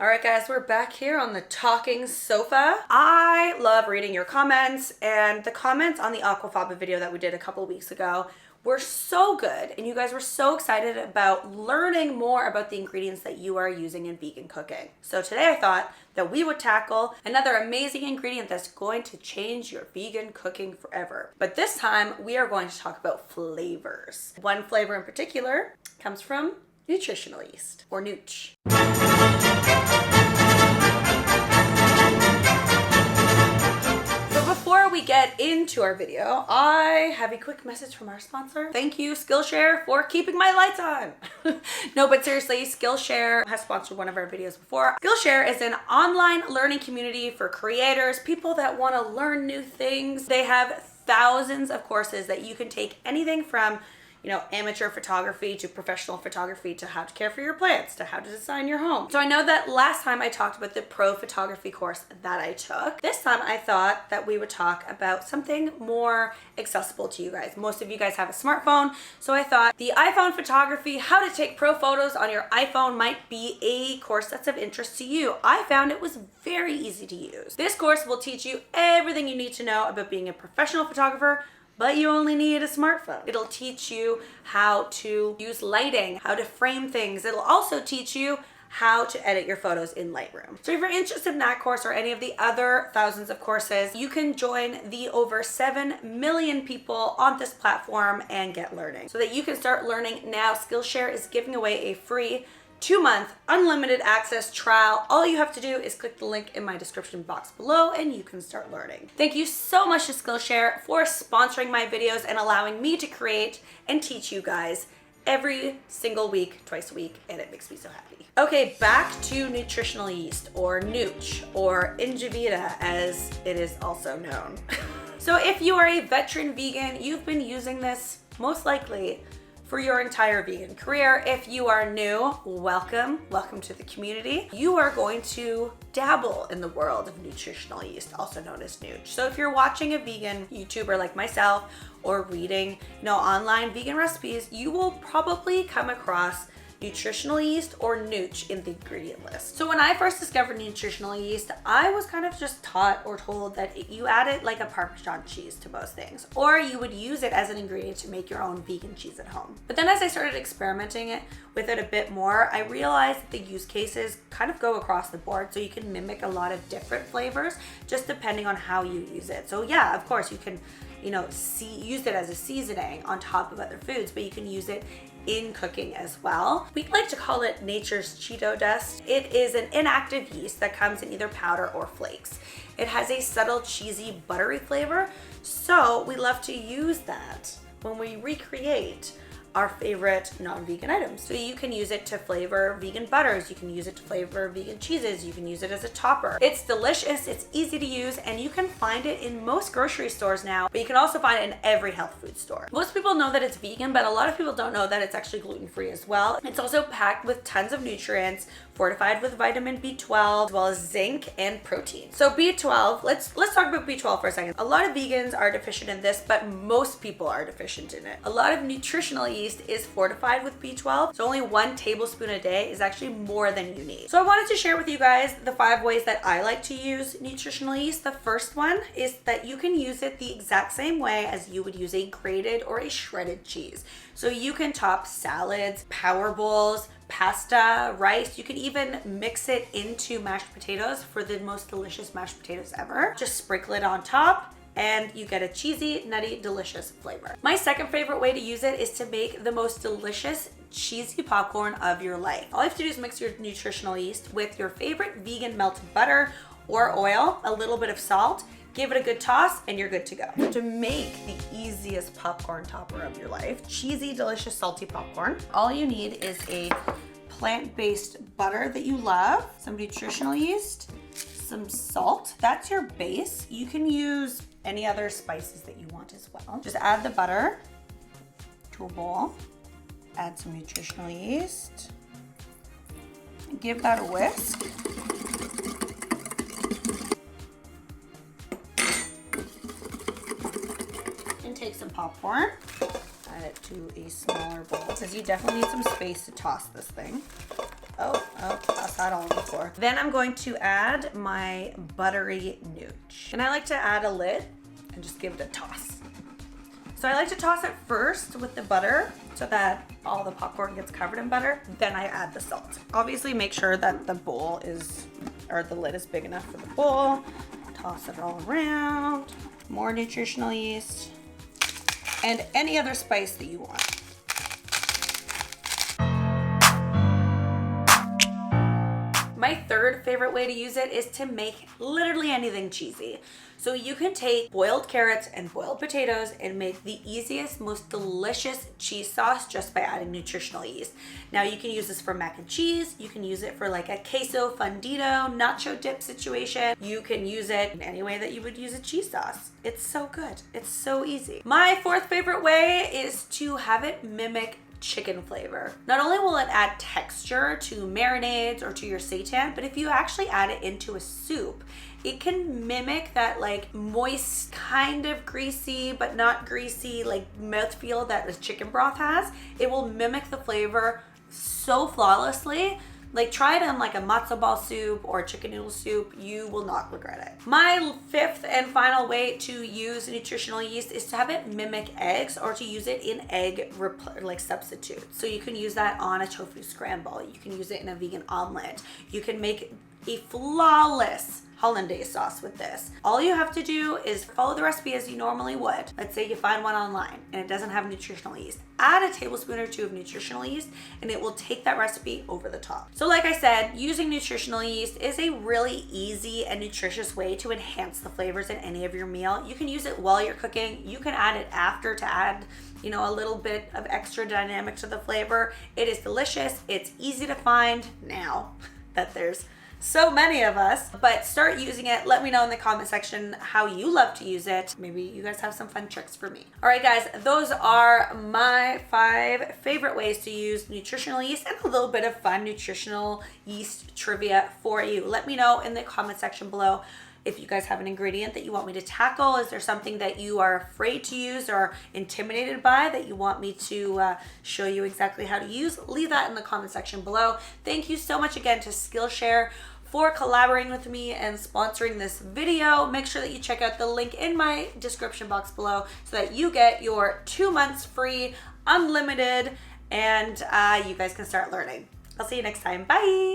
All right, guys, we're back here on the talking sofa. I love reading your comments, and the comments on the aquafaba video that we did a couple weeks ago were so good, and you guys were so excited about learning more about the ingredients that you are using in vegan cooking. So today I thought that we would tackle another amazing ingredient that's going to change your vegan cooking forever. But this time we are going to talk about flavors. One flavor in particular comes from nutritional yeast, or nooch. Before we get into our video, I have a quick message from our sponsor. Thank you, Skillshare, for keeping my lights on. No, but seriously, Skillshare has sponsored one of our videos before. Skillshare is an online learning community for creators, people that want to learn new things. They have thousands of courses that you can take, anything from amateur photography to professional photography to how to care for your plants to how to design your home. So I know that last time I talked about the pro photography course that I took. This time I thought that we would talk about something more accessible to you guys. Most of you guys have a smartphone, so I thought the iPhone photography, how to take pro photos on your iPhone, might be a course that's of interest to you. I found it was very easy to use. This course will teach you everything you need to know about being a professional photographer, but you only need a smartphone. It'll teach you how to use lighting, how to frame things. It'll also teach you how to edit your photos in Lightroom. So if you're interested in that course or any of the other thousands of courses, you can join the over 7 million people on this platform and get learning. So that you can start learning now, Skillshare is giving away a free 2-month unlimited access trial. All you have to do is click the link in my description box below and you can start learning. Thank you so much to Skillshare for sponsoring my videos and allowing me to create and teach you guys every single week, twice a week, and it makes me so happy. Okay, back to nutritional yeast, or nooch, or Ingevita as it is also known. So if you are a veteran vegan, you've been using this most likely for your entire vegan career. If you are new, welcome to the community. You are going to dabble in the world of nutritional yeast, also known as nooch. So if you're watching a vegan YouTuber like myself or reading, online vegan recipes, you will probably come across nutritional yeast or nooch in the ingredient list. So when I first discovered nutritional yeast, I was kind of just taught or told that you add it like a Parmesan cheese to most things, or you would use it as an ingredient to make your own vegan cheese at home. But then as I started experimenting with it a bit more, I realized that the use cases kind of go across the board, so you can mimic a lot of different flavors just depending on how you use it. So yeah, of course you can use it as a seasoning on top of other foods, but you can use it in cooking as well. We like to call it nature's Cheeto dust. It is an inactive yeast that comes in either powder or flakes. It has a subtle cheesy buttery flavor, so we love to use that when we recreate our favorite non-vegan items. So you can use it to flavor vegan butters, you can use it to flavor vegan cheeses, you can use it as a topper. It's delicious, it's easy to use, and you can find it in most grocery stores now, but you can also find it in every health food store. Most people know that it's vegan, but a lot of people don't know that it's actually gluten-free as well. It's also packed with tons of nutrients, fortified with vitamin B12, as well as zinc and protein. So B12, let's talk about B12 for a second. A lot of vegans are deficient in this, but most people are deficient in it. A lot of nutritional yeast is fortified with B12, so only 1 tablespoon a day is actually more than you need. So I wanted to share with you guys the 5 ways that I like to use nutritional yeast. The first one is that you can use it the exact same way as you would use a grated or a shredded cheese. So you can top salads, power bowls, pasta, rice. You can even mix it into mashed potatoes for the most delicious mashed potatoes ever. Just sprinkle it on top and you get a cheesy, nutty, delicious flavor. My second favorite way to use it is to make the most delicious cheesy popcorn of your life. All you have to do is mix your nutritional yeast with your favorite vegan melted butter or oil, a little bit of salt, give it a good toss, and you're good to go. To make the easiest popcorn topper of your life, cheesy, delicious, salty popcorn, all you need is a plant-based butter that you love, some nutritional yeast, some salt. That's your base. You can use any other spices that you want as well. Just add the butter to a bowl, add some nutritional yeast, give that a whisk. And take some popcorn, add it to a smaller bowl because you definitely need some space to toss this thing. Toss that all on the floor. Then I'm going to add my buttery nooch. And I like to add a lid and just give it a toss. So I like to toss it first with the butter so that all the popcorn gets covered in butter. Then I add the salt. Obviously make sure that the bowl is, or the lid is big enough for the bowl. Toss it all around. More nutritional yeast and any other spice that you want. My third favorite way to use it is to make literally anything cheesy. So you can take boiled carrots and boiled potatoes and make the easiest, most delicious cheese sauce just by adding nutritional yeast. Now you can use this for mac and cheese. You can use it for like a queso fundido, nacho dip situation. You can use it in any way that you would use a cheese sauce. It's so good. It's so easy. My fourth favorite way is to have it mimic chicken flavor. Not only will it add texture to marinades or to your seitan, but if you actually add it into a soup, it can mimic that like moist, kind of greasy, but not greasy, like mouthfeel that the chicken broth has. It will mimic the flavor so flawlessly. Like try it on like a matzo ball soup or chicken noodle soup. You will not regret it. My fifth and final way to use nutritional yeast is to have it mimic eggs or to use it in egg like substitute. So you can use that on a tofu scramble. You can use it in a vegan omelet. You can make a flawless hollandaise sauce with this. All you have to do is follow the recipe as you normally would. Let's say you find one online and it doesn't have nutritional yeast. Add a tablespoon or two of nutritional yeast and it will take that recipe over the top. So like I said, using nutritional yeast is a really easy and nutritious way to enhance the flavors in any of your meal. You can use it while you're cooking. You can add it after to add, you know, a little bit of extra dynamic to the flavor. It is delicious. It's easy to find now that there's so many of us, but start using it. Let me know in the comment section how you love to use it. Maybe you guys have some fun tricks for me. All right, guys, those are my 5 favorite ways to use nutritional yeast and a little bit of fun nutritional yeast trivia for you. Let me know in the comment section below if you guys have an ingredient that you want me to tackle. Is there something that you are afraid to use or intimidated by that you want me to show you exactly how to use? Leave that in the comment section below. Thank you so much again to Skillshare for collaborating with me and sponsoring this video. Make sure that you check out the link in my description box below so that you get your 2 months free, unlimited, and you guys can start learning. I'll see you next time. Bye.